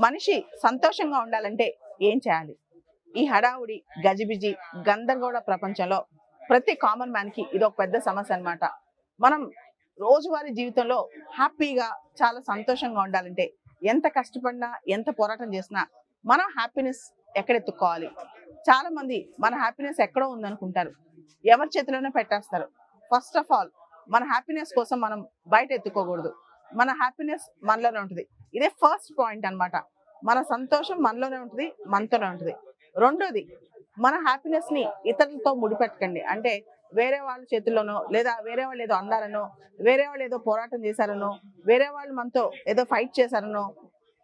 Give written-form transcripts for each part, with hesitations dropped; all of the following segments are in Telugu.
మనిషి సంతోషంగా ఉండాలంటే ఏం చేయాలి? ఈ హడావుడి, గజిబిజి, గందరగోళ ప్రపంచంలో ప్రతి కామన్ మ్యాన్ కి ఇది ఒక పెద్ద సమస్య అన్నమాట. మనం రోజువారీ జీవితంలో హ్యాపీగా చాలా సంతోషంగా ఉండాలంటే ఎంత కష్టపడినా, ఎంత పోరాటం చేసినా మన హ్యాపీనెస్ ఎక్కడ ఎత్తుక్కోవాలి? చాలా మంది మన హ్యాపీనెస్ ఎక్కడో ఉందనుకుంటారు. ఎవరి చేతిలోనే పెట్టేస్తారు. ఫస్ట్ ఆఫ్ ఆల్ మన హ్యాపీనెస్ కోసం మనం బయట ఎత్తుకోకూడదు. మన హ్యాపీనెస్ మనలోనే ఉంటుంది. ఇదే ఫస్ట్ పాయింట్ అన్నమాట. మన సంతోషం మనలోనే ఉంటుంది, మనతోనే ఉంటుంది. రెండోది, మన హ్యాపీనెస్ ని ఇతరులతో ముడిపెట్టకండి. అంటే వేరే వాళ్ళ చేతుల్లోనో, లేదా వేరే వాళ్ళు ఏదో అన్నారనో, వేరే వాళ్ళు ఏదో పోరాటం చేశారనో, వేరే వాళ్ళు మనతో ఏదో ఫైట్ చేశారనో,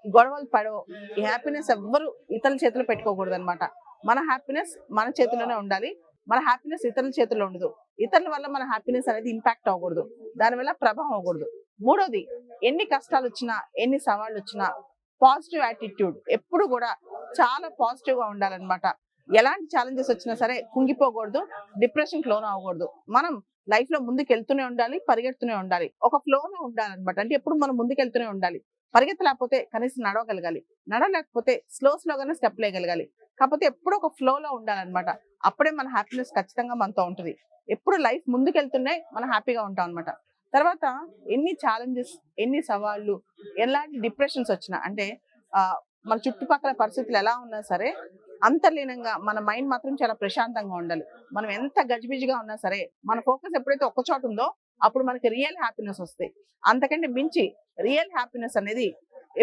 గొడవలు పడో ఈ హ్యాపీనెస్ ఎవ్వరు ఇతరుల చేతిలో పెట్టుకోకూడదు అనమాట. మన హ్యాపీనెస్ మన చేతిలోనే ఉండాలి. మన హ్యాపీనెస్ ఇతరుల చేతుల్లో ఉండదు. ఇతరుల వల్ల మన హ్యాపీనెస్ అనేది ఇంపాక్ట్ అవ్వకూడదు, దానివల్ల ప్రభావం అవ్వకూడదు. మూడోది, ఎన్ని కష్టాలు వచ్చినా, ఎన్ని సవాళ్ళు వచ్చినా పాజిటివ్ యాటిట్యూడ్ ఎప్పుడు కూడా చాలా పాజిటివ్ గా ఉండాలన్నమాట. ఎలాంటి ఛాలెంజెస్ వచ్చినా సరే కుంగిపోకూడదు, డిప్రెషన్ లోన్ అవ్వకూడదు. మనం లైఫ్ లో ముందుకు వెళ్తూనే ఉండాలి, పరిగెడుతూనే ఉండాలి, ఒక ఫ్లోలో ఉండాలన్నమాట. అంటే ఎప్పుడు మనం ముందుకు వెళ్తూనే ఉండాలి. పరిగెత్తలేకపోతే కనీసం నడవగలగాలి, నడవలేకపోతే స్లోగానే స్టెప్ వేయగలగాలి. కాకపోతే ఎప్పుడు ఒక ఫ్లోలో ఉండాలన్నమాట. అప్పుడే మన హ్యాపీనెస్ ఖచ్చితంగా మనతో ఉంటుంది. ఎప్పుడు లైఫ్ ముందుకు వెళ్తున్నాయి, మనం హ్యాపీగా ఉంటాం అనమాట. తర్వాత ఎన్ని ఛాలెంజెస్, ఎన్ని సవాళ్ళు, ఎలాంటి డిప్రెషన్స్ వచ్చినా, అంటే మన చుట్టుపక్కల పరిస్థితులు ఎలా ఉన్నా సరే అంతర్లీనంగా మన మైండ్ మాత్రం చాలా ప్రశాంతంగా ఉండాలి. మనం ఎంత గజిబిజిగా ఉన్నా సరే మన ఫోకస్ ఎప్పుడైతే ఒక్క చోట ఉందో అప్పుడు మనకి రియల్ హ్యాపీనెస్ వస్తాయి. అంతకంటే మించి రియల్ హ్యాపీనెస్ అనేది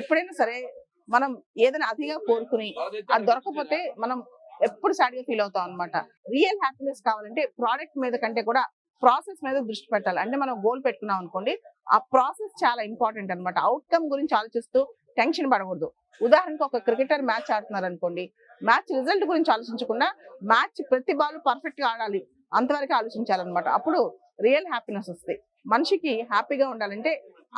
ఎప్పుడైనా సరే మనం ఏదైనా అతిగా కోరుకుని అది దొరకకపోతే మనం ఎప్పుడు సాడ్ గా ఫీల్ అవుతాం అనమాట. రియల్ హ్యాపీనెస్ కావాలంటే ప్రోడక్ట్ మీద కంటే కూడా ప్రాసెస్ మీద దృష్టి పెట్టాలి. అంటే మనం గోల్ పెట్టుకున్నాం అనుకోండి, ఆ ప్రాసెస్ చాలా ఇంపార్టెంట్ అనమాట. అవుట్కమ్ గురించి ఆలోచిస్తూ టెన్షన్ పడకూడదు. ఉదాహరణకు ఒక క్రికెటర్ మ్యాచ్ ఆడుతున్నారు అనుకోండి, మ్యాచ్ రిజల్ట్ గురించి ఆలోచించకుండా మ్యాచ్ ప్రతి బాల్ పర్ఫెక్ట్ గా ఆడాలి అంతవరకు ఆలోచించాలన్నమాట. అప్పుడు రియల్ హ్యాపీనెస్ వస్తాయి. మనిషికి హ్యాపీగా ఉండాలంటే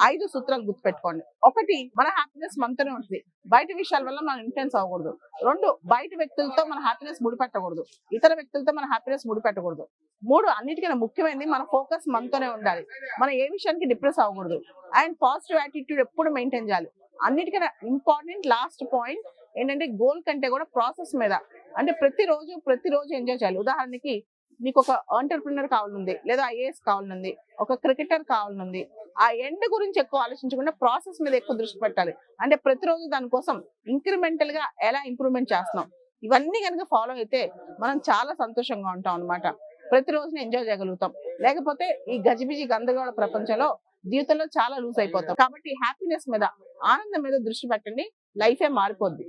5 సూత్రాలు గుర్తుపెట్టుకోండి. ఒకటి, మన హ్యాపీనెస్ మనతోనే ఉంటుంది. బయట విషయాల వల్ల మనం ఇన్ఫ్లుయెన్స్ అవ్వకూడదు. 2, బయట వ్యక్తులతో మన హ్యాపీనెస్ ముడిపెట్టకూడదు, ఇతర వ్యక్తులతో మన హ్యాపీనెస్ ముడిపెట్టకూడదు. 3, అన్నిటికన్నా ముఖ్యమైనది మన ఫోకస్ మనతోనే ఉండాలి. మనం ఏ విషయానికి డిప్రెస్ అవ్వకూడదు. అండ్ పాజిటివ్ యాటిట్యూడ్ ఎప్పుడు మెయింటైన్ చేయాలి. అన్నిటికన్నా ఇంపార్టెంట్ లాస్ట్ పాయింట్ ఏంటంటే గోల్ కంటే కూడా ప్రాసెస్ మీద, అంటే ప్రతిరోజు ఎంజాయ్ చేయాలి. ఉదాహరణకి నీకు ఒక ఎంటర్‌ప్రెన్యూర్ కావాలనుంది, లేదా ఐఏఎస్ కావాలనుంది, ఒక క్రికెటర్ కావాలనుంది. ఆ ఎండ్ గురించి ఎక్కువ ఆలోచించకుండా ప్రాసెస్ మీద ఎక్కువ దృష్టి పెట్టాలి. అంటే ప్రతిరోజు దానికోసం ఇంక్రిమెంటల్ గా ఎలా ఇంప్రూవ్మెంట్ చేస్తున్నాం, ఇవన్నీ కనుక ఫాలో అయితే మనం చాలా సంతోషంగా ఉంటాం అనమాట. ప్రతిరోజుని ఎంజాయ్ చేయగలుగుతాం. లేకపోతే ఈ గజిబిజి గందరగోళ ప్రపంచంలో జీవితంలో చాలా లూజ్ అయిపోతాం. కాబట్టి హ్యాపీనెస్ మీద, ఆనందం మీద దృష్టి పెట్టండి, లైఫే మారిపోద్ది.